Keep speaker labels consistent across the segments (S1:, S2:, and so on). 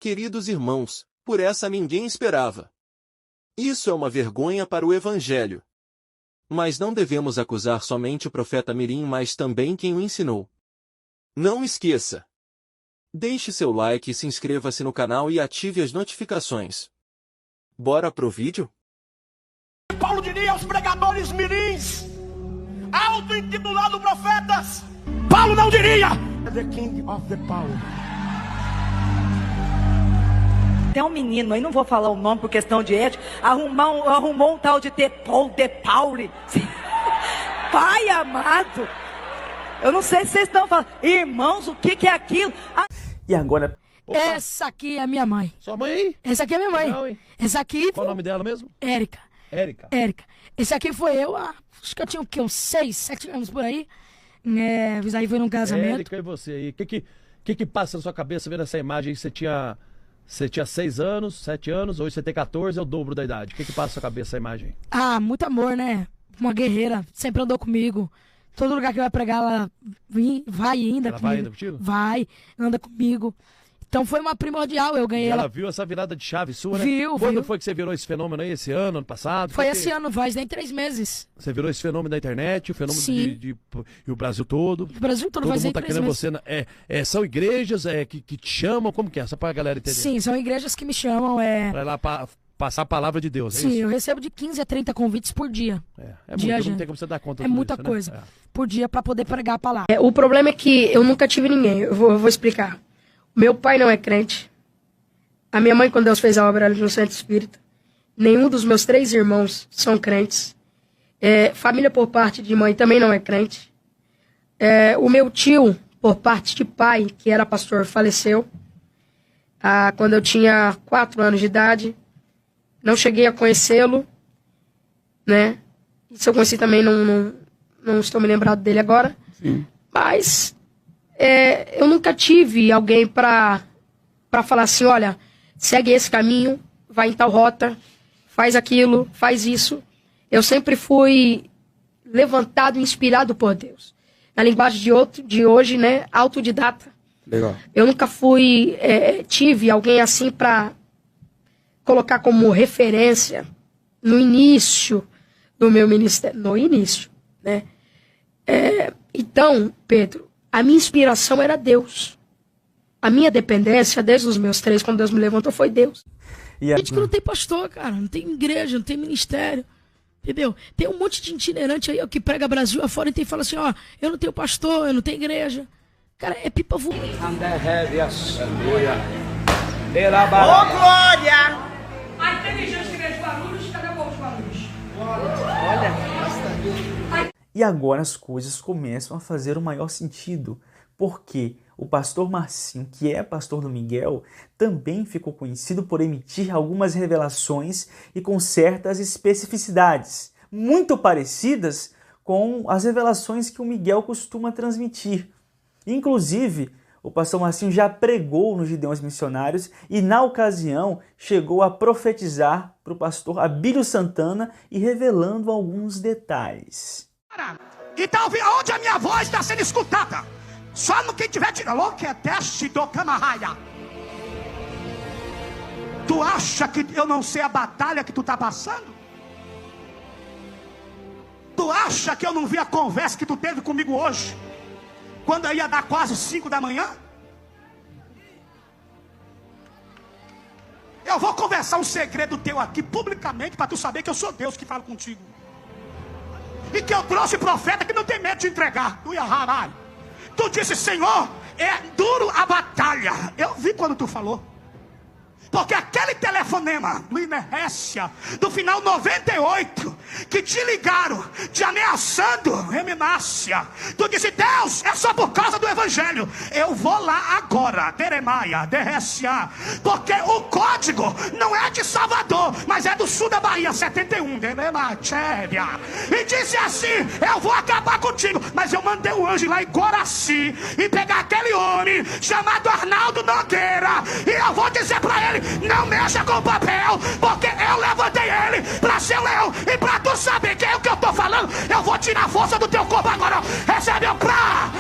S1: Queridos irmãos, por essa ninguém esperava. Isso é uma vergonha para o Evangelho. Mas não devemos acusar somente o profeta Mirim, mas também quem o ensinou. Não esqueça. Deixe seu like e se inscreva-se no canal e ative as notificações. Bora pro vídeo?
S2: Paulo diria aos pregadores mirins, auto-intitulados profetas, Paulo não diria The King of the Power.
S3: Tem um menino aí, não vou falar o nome por questão de ética, arrumou um tal de Paul de Pauli. Pai amado, eu não sei se vocês estão falando, irmãos, o que é aquilo?
S4: E agora...
S5: Opa. Essa aqui é a minha mãe.
S4: Sua mãe aí?
S5: Essa aqui é minha mãe.
S4: Legal, hein?
S5: Essa aqui...
S4: Qual o nome dela mesmo?
S5: Érica.
S4: Érica.
S5: Esse aqui foi eu, acho que eu tinha o quê? Uns 6, 7 anos por aí. Isso aí foi num casamento.
S4: Érica, e você aí? O que passa na sua cabeça vendo essa imagem? Você tinha 6 anos, 7 anos, hoje você tem 14, é o dobro da idade. O que passa na sua cabeça essa imagem?
S5: Muito amor, né? Uma guerreira, sempre andou comigo. Todo lugar que vai pregar, ela vai ainda
S4: ela
S5: comigo.
S4: vai ainda contigo?
S5: Vai, anda comigo. Então foi uma primordial, eu ganhei
S4: ela. Ela viu essa virada de chave sua, né?
S5: Viu.
S4: Quando foi que você virou esse fenômeno aí? Esse ano passado?
S5: Foi esse ano, faz nem 3 meses.
S4: Você virou esse fenômeno da internet, o fenômeno e o Brasil todo.
S5: O Brasil todo faz nem 3 meses.
S4: Todo mundo tá querendo você. São igrejas que te chamam, como que é? Só pra galera entender.
S5: Sim, são igrejas que me chamam.
S4: Pra ir lá passar a palavra de Deus, é
S5: Sim,
S4: isso?
S5: eu recebo de 15 a 30 convites por dia.
S4: Muito, não tem como você dar conta
S5: de muita
S4: isso,
S5: coisa.
S4: Né?
S5: Por dia pra poder pregar a palavra.
S6: O problema é que eu nunca tive ninguém, eu vou explicar. Meu pai não é crente. A minha mãe, quando Deus fez a obra, ela no Centro Espírita. Nenhum dos meus 3 irmãos são crentes. Família por parte de mãe também não é crente. O meu tio, por parte de pai, que era pastor, faleceu. Quando eu tinha 4 anos de idade. Não cheguei a conhecê-lo, né? Isso eu conheci também, não estou me lembrado dele agora.
S4: Sim.
S6: Mas eu nunca tive alguém para falar assim, olha, segue esse caminho, vai em tal rota, faz aquilo, faz isso. Eu sempre fui levantado e inspirado por Deus. Na linguagem de hoje, né, autodidata.
S4: Legal.
S6: Eu nunca tive alguém assim para colocar como referência no início do meu ministério. No início, né? Então, Pedro, a minha inspiração era Deus. A minha dependência, desde os meus 3, quando Deus me levantou, foi Deus.
S5: Gente que não tem pastor, cara, não tem igreja, não tem ministério, entendeu? Tem um monte de itinerante aí, que prega Brasil afora e fala assim, eu não tenho pastor, eu não tenho igreja. Cara, é pipa voando.
S2: Ô, glória!
S5: Aí tem gente que vem de Guarulhos, cadê o povo de Guarulhos?
S4: E agora as coisas começam a fazer o maior sentido, porque o pastor Marcinho, que é pastor do Miguel, também ficou conhecido por emitir algumas revelações e com certas especificidades, muito parecidas com as revelações que o Miguel costuma transmitir. Inclusive, o pastor Marcinho já pregou nos Gideões Missionários e, na ocasião, chegou a profetizar para o pastor Abílio Santana e revelando alguns detalhes.
S2: Então, onde a minha voz está sendo escutada? Só no que tiver tirando, que é teste do camarraia. Tu acha que eu não sei a batalha que tu está passando? Tu acha que eu não vi a conversa que tu teve comigo hoje? Quando eu ia dar quase 5 da manhã? Eu vou conversar um segredo teu aqui publicamente para tu saber que eu sou Deus que fala contigo. E que eu trouxe profeta que não tem medo de entregar. Tu disse, Senhor, é duro a batalha. Eu vi quando tu falou. Porque aquele telefonema do Inerrécia, do final 98, que te ligaram, te ameaçando, reminácia. Tu disse, Deus, é só por causa do Evangelho. Eu vou lá agora, Deremaia, Derrécia. Porque o código não é de Salvador, mas é do sul da Bahia, 71, Derematéria. E disse assim, eu vou acabar contigo. Mas eu mandei um anjo lá em Guaraci e pegar aquele homem chamado Arnaldo Nogueira. E eu vou dizer pra ele, não mexa com o papel, porque eu levantei ele pra ser leão. E pra tu saber quem é o que eu tô falando, eu vou tirar a força do teu corpo agora. Recebe o pra.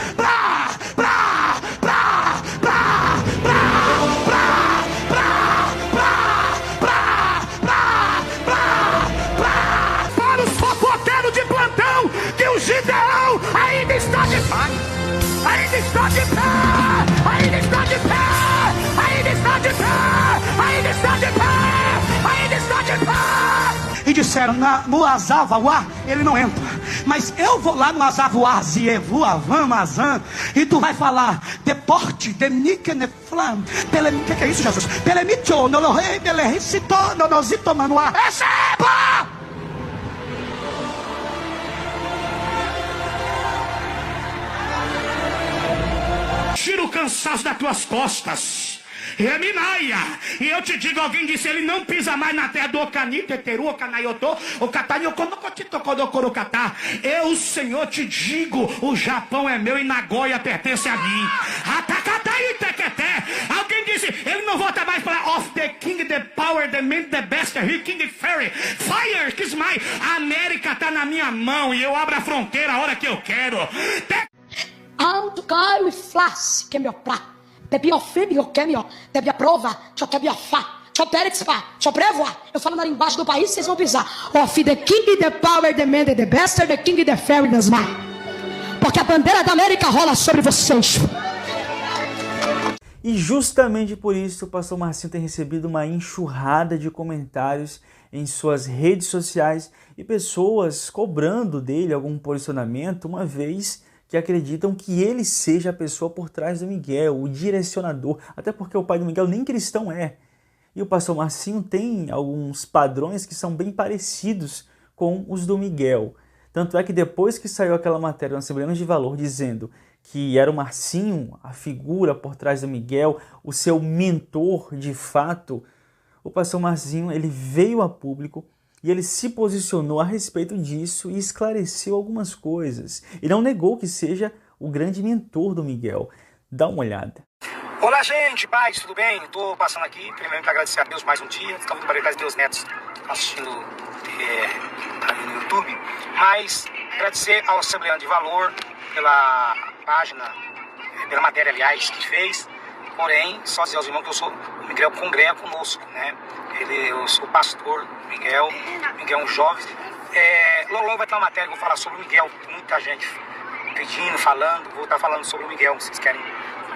S2: disseram, no Azavauá, ele não entra. Mas eu vou lá no Azavauá, Zievu, Avam, Azan, e tu vai falar, deporte, demnikeneflam, o que é isso, Jesus? Pelemitio, nolorei, belericito, nonozito, manuá, receba! Tira o cansaço das tuas costas. Reminaia. E eu te digo, alguém disse, ele não pisa mais na terra do Ocanito, Eteru, Ocanaiotô, Ocatanioconocotitocodocorocatá. Eu, Senhor, te digo, o Japão é meu e Nagoya pertence a mim. Atacataí, tequeté. Alguém disse, ele não volta mais para of the king, the power, the man, the best, the king, the fairy. Fire, kiss my. A América tá na minha mão e eu abro a fronteira a hora que eu quero.
S6: Alto caro e flash, que é meu prato. Debi ofíbio, que é meu. Debi a prova, que é fá. Eu falo na embaixo do país, vocês vão pisar. Of the king, the power, the man, the best, the king, the fairy, the smile. Porque a bandeira da América rola sobre vocês.
S4: E justamente por isso o pastor Marcinho tem recebido uma enxurrada de comentários em suas redes sociais e pessoas cobrando dele algum posicionamento, uma vez que acreditam que ele seja a pessoa por trás do Miguel, o direcionador, até porque o pai do Miguel nem cristão é. E o pastor Marcinho tem alguns padrões que são bem parecidos com os do Miguel. Tanto é que depois que saiu aquela matéria no Assembleia de Valor dizendo que era o Marcinho, a figura por trás do Miguel, o seu mentor de fato, o pastor Marcinho ele veio a público e ele se posicionou a respeito disso e esclareceu algumas coisas. E não negou que seja o grande mentor do Miguel. Dá uma olhada.
S7: Olá, gente, paz, tudo bem? Estou passando aqui, primeiramente para agradecer a Deus mais um dia. Estou muito obrigado aos meus netos assistindo no YouTube. Mas agradecer ao Assembleia de Valor pela página, pela matéria, aliás, que fez. Porém, só dizer aos irmãos que o Miguel congrega conosco, né? Eu sou o pastor Miguel. Miguel é um jovem. Logo vai ter uma matéria que eu vou falar sobre o Miguel. Muita gente pedindo, falando. Vou estar falando sobre o Miguel. Vocês querem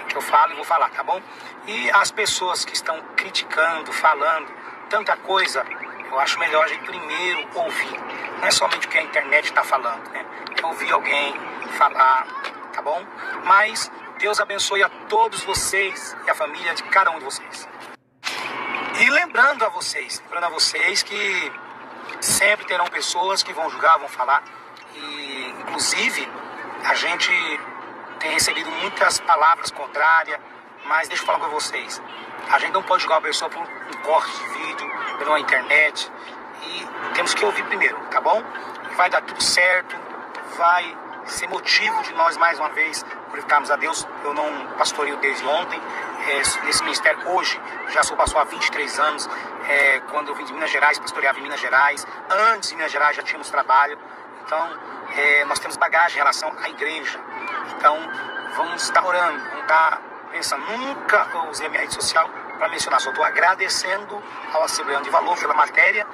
S7: que eu fale, eu vou falar, tá bom? E as pessoas que estão criticando, falando tanta coisa, eu acho melhor a gente primeiro ouvir. Não é somente o que a internet está falando, né? É ouvir alguém falar, tá bom? Mas Deus abençoe a todos vocês e a família de cada um de vocês. E lembrando a vocês que sempre terão pessoas que vão julgar, vão falar. E, inclusive, a gente tem recebido muitas palavras contrárias, mas deixa eu falar com vocês. A gente não pode julgar uma pessoa por um corte de vídeo, pela internet. E temos que ouvir primeiro, tá bom? Vai dar tudo certo, vai ser motivo de nós, mais uma vez, glorificarmos a Deus. Eu não pastoreio desde ontem, nesse ministério hoje, já sou pastor há 23 anos. Quando eu vim de Minas Gerais, pastoreava em Minas Gerais. Antes de Minas Gerais já tínhamos trabalho. Então, nós temos bagagem em relação à igreja. Então, vamos estar orando, vamos estar pensando. Nunca eu usei a minha rede social para mencionar, só estou agradecendo ao Assembleia de Valor pela matéria.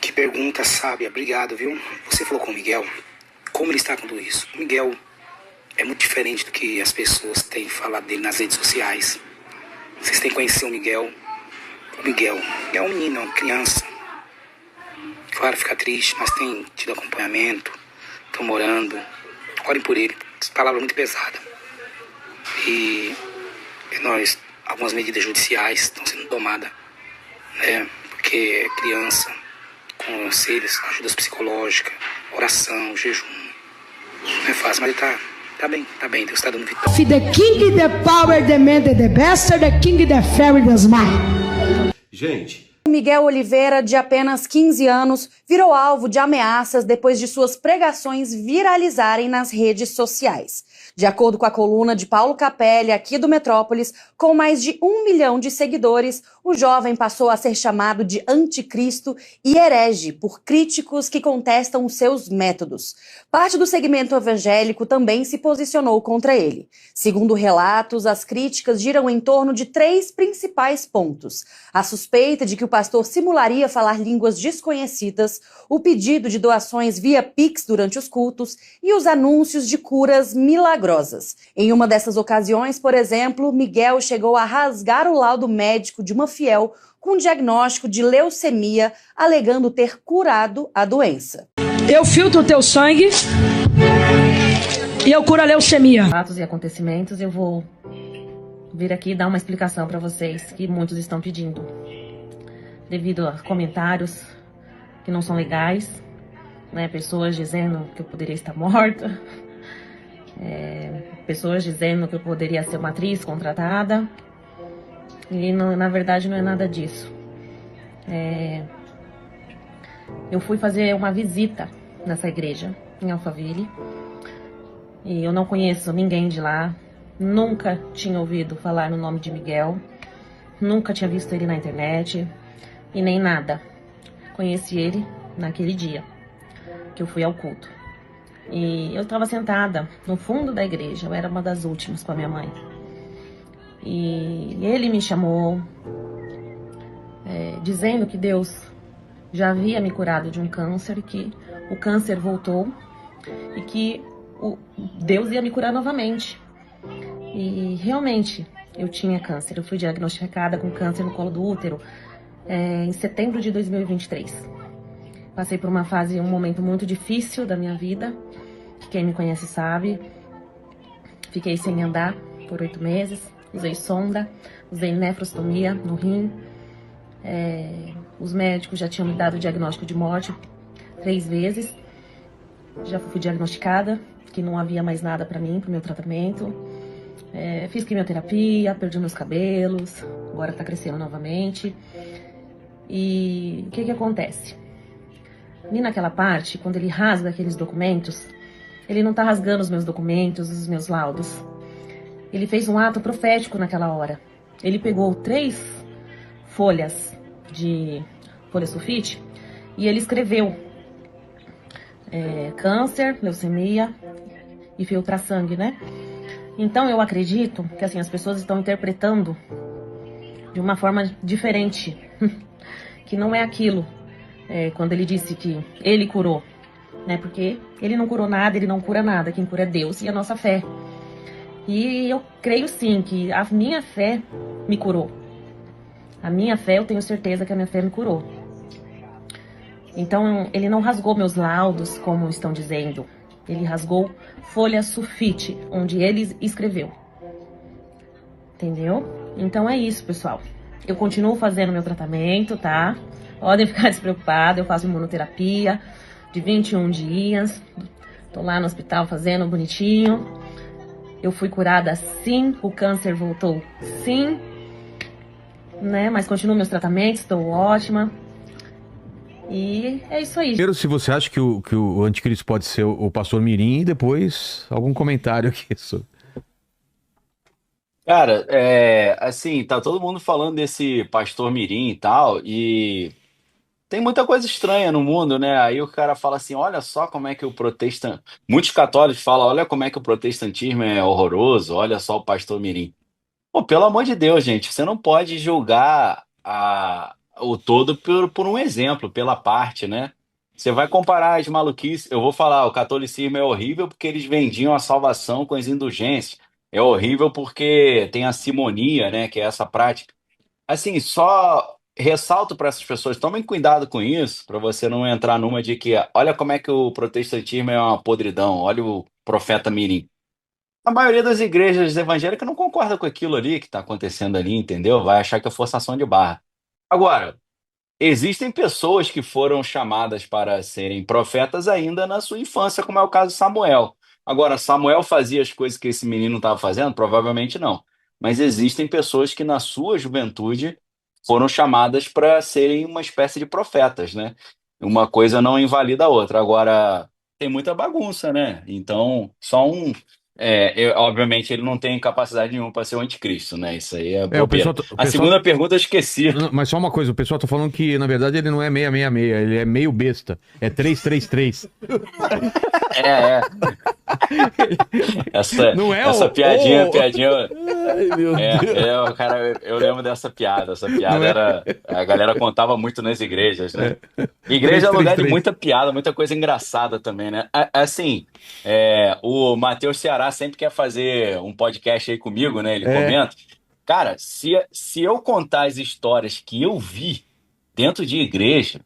S7: Que pergunta sábia, obrigado, viu? Você falou com o Miguel. Como ele está com tudo isso? O Miguel é muito diferente do que as pessoas têm falado dele nas redes sociais. Vocês têm que conhecer o Miguel. O Miguel é um menino, é uma criança. Claro, fica triste, mas tem tido acompanhamento. Estão morando. Orem por ele. Essa palavra é muito pesada. E nós, algumas medidas judiciais estão sendo tomadas, né? Porque é criança, conselhos, ajudas psicológicas, oração, jejum. Não é fácil, mas ele tá bem, Deus está dando vitória.
S6: The king, the power, the man, the best, the king, the fairy, the smile.
S8: Gente,
S9: Miguel Oliveira, de apenas 15 anos, virou alvo de ameaças depois de suas pregações viralizarem nas redes sociais. De acordo com a coluna de Paulo Capelli, aqui do Metrópolis, com mais de 1 milhão de seguidores, o jovem passou a ser chamado de anticristo e herege por críticos que contestam os seus métodos. Parte do segmento evangélico também se posicionou contra ele. Segundo relatos, as críticas giram em torno de 3 principais pontos: a suspeita de que o pastor simularia falar línguas desconhecidas, o pedido de doações via Pix durante os cultos e os anúncios de curas milagrosas. milagrosas. Em uma dessas ocasiões, por exemplo, Miguel chegou a rasgar o laudo médico de uma fiel com diagnóstico de leucemia, alegando ter curado a doença.
S6: Eu filtro o teu sangue e eu curo a leucemia.
S8: Fatos e acontecimentos, eu vou vir aqui dar uma explicação para vocês que muitos estão pedindo. Devido a comentários que não são legais, né? Pessoas dizendo que eu poderia estar morta, pessoas dizendo que eu poderia ser uma atriz contratada, e não, na verdade não é nada disso. Eu fui fazer uma visita nessa igreja, em Alphaville, e eu não conheço ninguém de lá, nunca tinha ouvido falar no nome de Miguel, nunca tinha visto ele na internet, e nem nada. Conheci ele naquele dia que eu fui ao culto. E eu estava sentada no fundo da igreja, eu era uma das últimas com a minha mãe. E ele me chamou, dizendo que Deus já havia me curado de um câncer, e que o câncer voltou e que Deus ia me curar novamente. E realmente eu tinha câncer, eu fui diagnosticada com câncer no colo do útero em setembro de 2023. Passei por uma fase, um momento muito difícil da minha vida, que quem me conhece sabe. Fiquei sem andar por 8 meses, usei sonda, usei nefrostomia no rim. Os médicos já tinham me dado o diagnóstico de morte 3 vezes. Já fui diagnosticada, que não havia mais nada para mim, para o meu tratamento. Fiz quimioterapia, perdi meus cabelos, agora está crescendo novamente. E o que acontece? Ali naquela parte, quando ele rasga aqueles documentos, ele não está rasgando os meus documentos, os meus laudos. Ele fez um ato profético naquela hora. Ele pegou 3 folhas de folha sulfite e ele escreveu câncer, leucemia e filtrar sangue, né? Então eu acredito que assim, as pessoas estão interpretando de uma forma diferente, que não é aquilo. Quando ele disse que ele curou, né? Porque ele não curou nada, ele não cura nada. Quem cura é Deus e a nossa fé. E eu creio sim que a minha fé me curou. A minha fé, eu tenho certeza que a minha fé me curou. Então, ele não rasgou meus laudos, como estão dizendo. Ele rasgou folha sulfite, onde ele escreveu. Entendeu? Então é isso, pessoal. Eu continuo fazendo meu tratamento, tá? Podem ficar despreocupados, eu faço imunoterapia de 21 dias. Tô lá no hospital fazendo bonitinho. Eu fui curada sim, o câncer voltou sim, né? Mas continuo meus tratamentos, estou ótima. E é isso aí.
S10: Primeiro, se você acha que o anticristo pode ser o pastor Mirim, e depois algum comentário aqui sobre.
S11: Cara, assim, tá todo mundo falando desse pastor Mirim e tal, e tem muita coisa estranha no mundo, né? Aí o cara fala assim, olha só como é que o protestantismo... Muitos católicos falam, olha como é que o protestantismo é horroroso, olha só o pastor Mirim. Pô, pelo amor de Deus, gente, você não pode julgar o todo por um exemplo, pela parte, né? Você vai comparar as maluquices, eu vou falar, o catolicismo é horrível porque eles vendiam a salvação com as indulgências. É horrível porque tem a simonia, né, que é essa prática. Assim, só ressalto para essas pessoas, tomem cuidado com isso, para você não entrar numa de que, olha como é que o protestantismo é uma podridão, olha o profeta Mirim. A maioria das igrejas evangélicas não concorda com aquilo ali que está acontecendo ali, entendeu? Vai achar que é forçação de barra. Agora, existem pessoas que foram chamadas para serem profetas ainda na sua infância, como é o caso de Samuel. Agora, Samuel fazia as coisas que esse menino estava fazendo? Provavelmente não. Mas existem pessoas que na sua juventude foram chamadas para serem uma espécie de profetas, né? Uma coisa não invalida a outra. Agora, tem muita bagunça, né? Então, só um... obviamente, ele não tem capacidade nenhuma para ser o anticristo, né? Isso aí é bobeira. A segunda pergunta eu esqueci.
S10: Mas só uma coisa, o pessoal tá falando que, na verdade, ele não é 666, ele é meio besta. É 333.
S11: Essa piadinha.
S10: Ai, meu Deus.
S11: Cara, eu lembro dessa piada. Essa piada era. A galera contava muito nas igrejas, né? Igreja é lugar de muita piada, muita coisa engraçada também, né? Assim, o Matheus Ceará sempre quer fazer um podcast aí comigo, né? Ele comenta. Cara, se eu contar as histórias que eu vi dentro de igreja,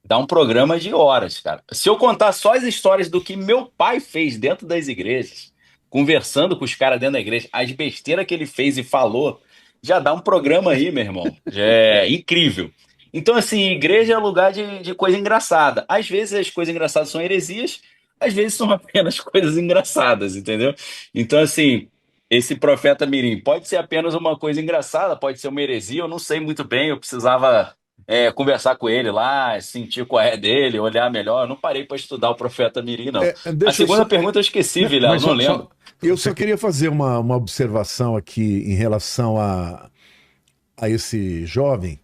S11: dá um programa de horas, cara. Se eu contar só as histórias do que meu pai fez dentro das igrejas, conversando com os caras dentro da igreja, as besteiras que ele fez e falou, já dá um programa aí, meu irmão. Já é incrível. Então, assim, igreja é lugar de coisa engraçada. Às vezes as coisas engraçadas são heresias, às vezes são apenas coisas engraçadas, entendeu? Então, assim, esse profeta Mirim pode ser apenas uma coisa engraçada, pode ser uma heresia, eu não sei muito bem, eu precisava conversar com ele lá, sentir qual é dele, olhar melhor. Eu não parei para estudar o profeta Mirim, não. A segunda pergunta eu esqueci, Vilela, eu não lembro.
S12: Eu só queria fazer uma observação aqui em relação a esse jovem.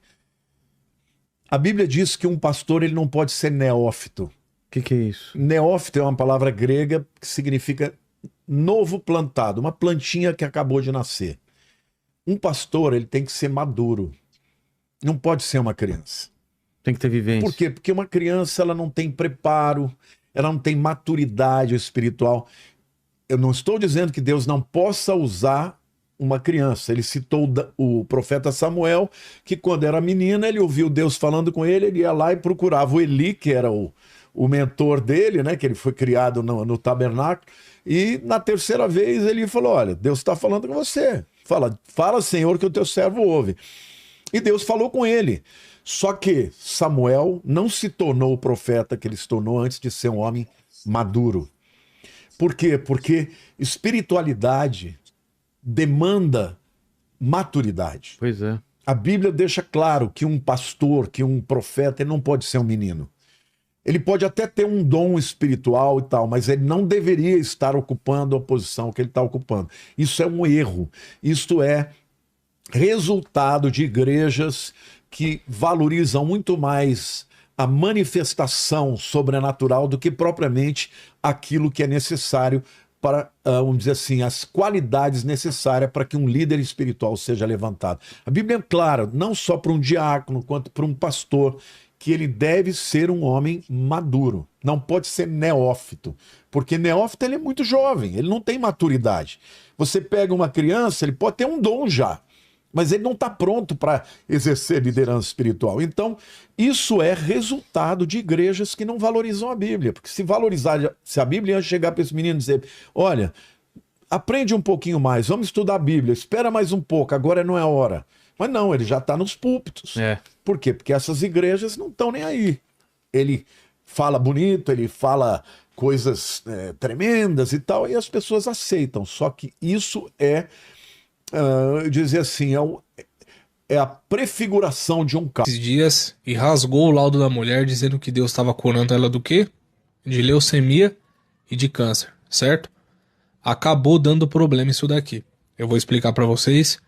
S12: A Bíblia diz que um pastor ele não pode ser neófito.
S10: O que é isso?
S12: Neófito é uma palavra grega que significa novo plantado, uma plantinha que acabou de nascer. Um pastor ele tem que ser maduro. Não pode ser uma criança.
S10: Tem que ter vivência.
S12: Por quê? Porque uma criança ela não tem preparo, ela não tem maturidade espiritual. Eu não estou dizendo que Deus não possa usar uma criança. Ele citou o profeta Samuel, que quando era menina, ele ouviu Deus falando com ele, ele ia lá e procurava o Eli, que era o mentor dele, né? Que ele foi criado no tabernáculo. E na terceira vez ele falou, olha, Deus está falando com você. Fala, Senhor, que o teu servo ouve. E Deus falou com ele. Só que Samuel não se tornou o profeta que ele se tornou antes de ser um homem maduro. Por quê? Porque espiritualidade demanda maturidade.
S10: Pois é.
S12: A Bíblia deixa claro que um pastor, que um profeta, ele não pode ser um menino. Ele pode até ter um dom espiritual e tal, mas ele não deveria estar ocupando a posição que ele está ocupando. Isso é um erro. Isto é resultado de igrejas que valorizam muito mais a manifestação sobrenatural do que propriamente aquilo que é necessário para, vamos dizer assim, as qualidades necessárias para que um líder espiritual seja levantado. A Bíblia é clara, não só para um diácono, quanto para um pastor, que ele deve ser um homem maduro, não pode ser neófito, porque neófito ele é muito jovem, ele não tem maturidade. Você pega uma criança, ele pode ter um dom já, mas ele não está pronto para exercer liderança espiritual. Então, isso é resultado de igrejas que não valorizam a Bíblia. Porque se a Bíblia ia chegar para esse menino e dizer, olha, aprende um pouquinho mais, vamos estudar a Bíblia, espera mais um pouco, agora não é hora. Mas não, ele já está nos púlpitos. Por quê? Porque essas igrejas não estão nem aí. Ele fala bonito, ele fala coisas tremendas e tal, e as pessoas aceitam. Só que isso dizer assim, é a prefiguração de um caso.
S13: Esses dias e rasgou o laudo da mulher dizendo que Deus estava curando ela do quê? De leucemia e de câncer, certo? Acabou dando problema isso daqui. Eu vou explicar pra vocês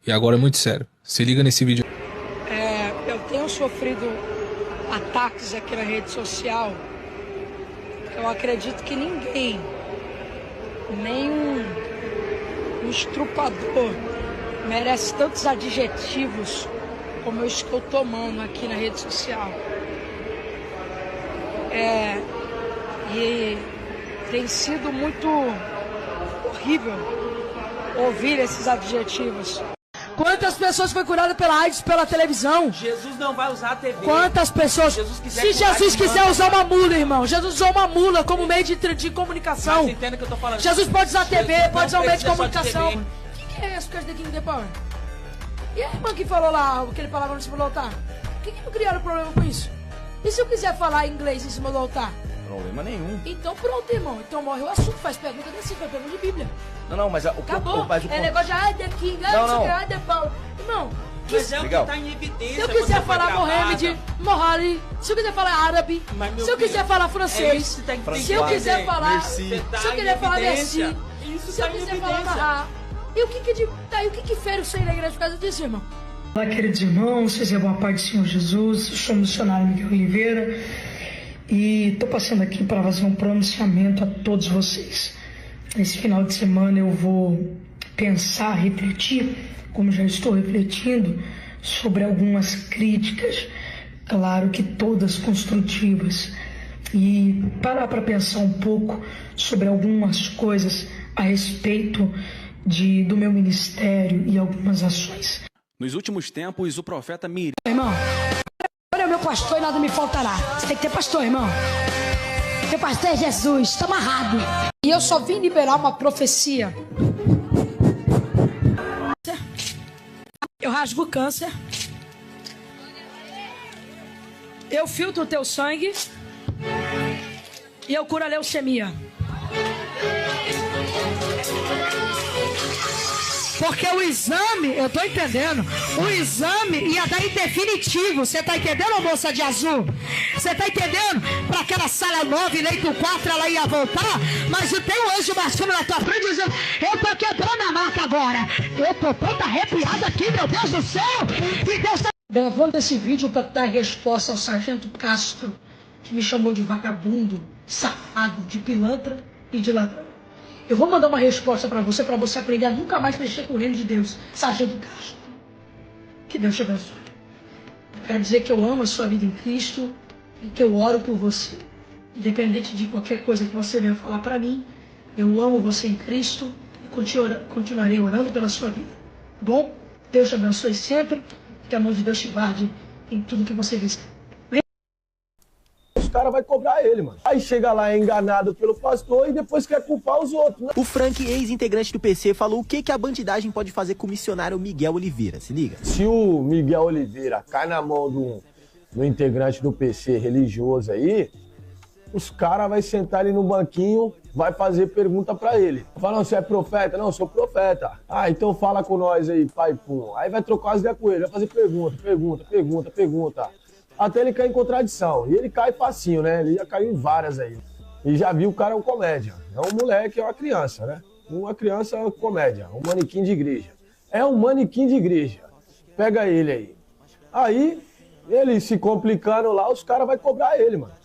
S13: e agora é muito sério. Se liga nesse vídeo.
S6: Eu tenho sofrido ataques aqui na rede social. Eu acredito que ninguém, nenhum estrupador merece tantos adjetivos como eu estou tomando aqui na rede social. E tem sido muito horrível ouvir esses adjetivos.
S5: Quantas pessoas foi curada pela AIDS pela televisão?
S14: Jesus não vai usar a TV.
S5: Quantas pessoas? Se Jesus quiser usar uma mula, irmão. Jesus usou uma mula como meio de comunicação.
S14: Mas entenda o que eu tô falando.
S5: Jesus pode usar a TV, pode usar um meio de comunicação. Quem é esse que é The King the Power? E a irmã que falou lá, aquele palavra em cima do altar? Por que não criaram problema com isso? E se eu quiser falar inglês em cima do altar?
S14: Problema nenhum.
S5: Então pronto, irmão. Então morre o assunto. Faz pergunta desse, faz pergunta de Bíblia.
S14: Não, mas
S5: acabou. É negócio de The King, The Power. Irmão,
S14: mas é o que tá em evidência.
S5: se eu quiser falar Mohamed, Mohali, se eu quiser falar árabe, se eu quiser falar francês, se eu quiser falar, se eu quiser falar merci, se eu quiser falar Mahá, e o que fere o seio da igreja por causa disso, irmão?
S6: Olá, queridos irmãos, recebam a paz do Senhor Jesus. Eu sou o missionário Miguel Oliveira e estou passando aqui para fazer um pronunciamento a todos vocês. Esse final de semana eu vou pensar, refletir, como já estou refletindo, sobre algumas críticas, claro que todas construtivas, e parar para pensar um pouco sobre algumas coisas a respeito do meu ministério e algumas ações.
S14: Nos últimos tempos, o profeta Mirim...
S6: Irmão, olha o meu pastor e nada me faltará. Você tem que ter pastor, irmão. Meu pastor é Jesus, está amarrado. E eu só vim liberar uma profecia. Eu rasgo o câncer. Eu filtro o teu sangue. E eu curo a leucemia. Porque o exame, eu tô entendendo, o exame ia dar em definitivo. Você tá entendendo, moça de azul? Você tá entendendo? Pra aquela sala 9, leito 4, ela ia voltar. Mas tem um anjo marchando na tua frente dizendo: eu tô quebrando a marca agora. Eu tô toda arrepiada aqui, meu Deus do céu. E Deus tá gravando esse vídeo pra dar resposta ao sargento Castro, que me chamou de vagabundo, safado, de pilantra e de ladrão. Eu vou mandar uma resposta para você aprender a nunca mais mexer com o reino de Deus, sargento Castro. Que Deus te abençoe. Quero dizer que eu amo a sua vida em Cristo e que eu oro por você. Independente de qualquer coisa que você venha falar para mim, eu amo você em Cristo e continuarei orando pela sua vida. Bom? Deus te abençoe sempre. Que a mão de Deus te guarde em tudo que você fizer.
S15: Os caras vão cobrar ele, mano. Aí chega lá, é enganado pelo pastor e depois quer culpar os outros, né?
S16: O Frank, ex-integrante do PC, falou o que a bandidagem pode fazer com o missionário Miguel Oliveira. Se liga.
S15: Se o Miguel Oliveira cai na mão do integrante do PC religioso aí, os caras vão sentar ali no banquinho, vai fazer pergunta pra ele. Fala: não, você é profeta? Não, eu sou profeta. Ah, então fala com nós aí, pai, pum. Aí vai trocar as ideias com ele, vai fazer pergunta. Até ele cair em contradição. E ele cai facinho, né? Ele já caiu em várias aí. E já viu o cara é um comédia. É um moleque, é uma criança, né? Uma criança é comédia, um manequim de igreja. É um manequim de igreja. Pega ele aí. Aí, ele se complicando lá, os caras vão cobrar ele, mano.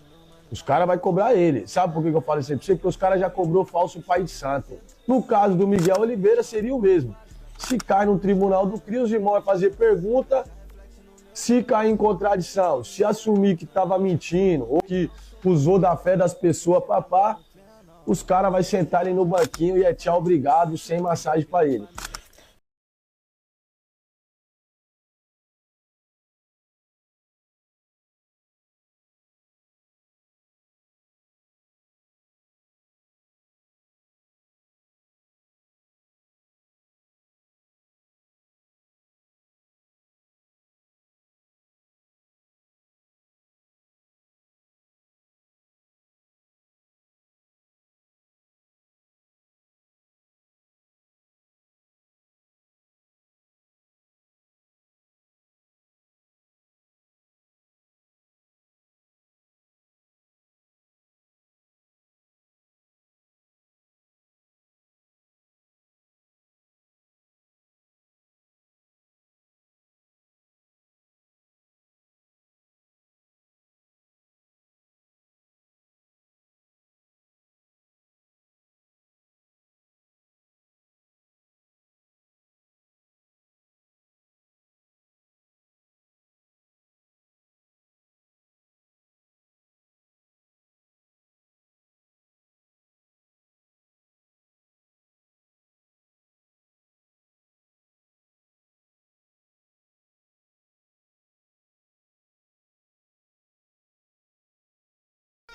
S15: Os caras vão cobrar ele. Sabe por que eu falo isso aí pra você? Porque os caras já cobrou falso pai de santo. No caso do Miguel Oliveira, seria o mesmo. Se cai no tribunal do CRI, os irmãos vão fazer pergunta. Se cair em contradição, se assumir que estava mentindo ou que usou da fé das pessoas, papá, os caras vão sentar ali no banquinho e é tchau, obrigado, sem massagem para ele.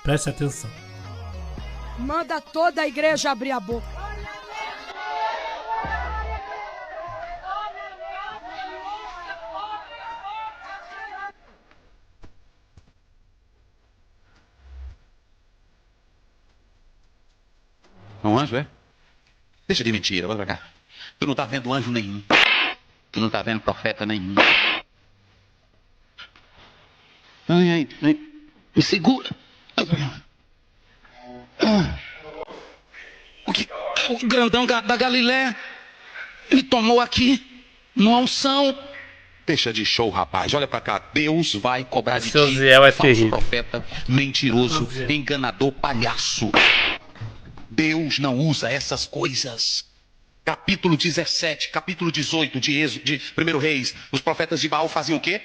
S17: Preste atenção.
S6: Manda toda a igreja abrir a boca.
S18: É um anjo, é? Deixa de mentira, vai pra cá. Tu não tá vendo anjo nenhum. Tu não tá vendo profeta nenhum. Ai, me segura. O grandão da Galileia me tomou aqui numa unção. Deixa de show, rapaz. Olha pra cá. Deus vai cobrar de ti.
S17: É
S18: falso profeta, mentiroso, enganador, palhaço. Deus não usa essas coisas. Capítulo 17, capítulo 18 de 1 Reis. Os profetas de Baal faziam o quê?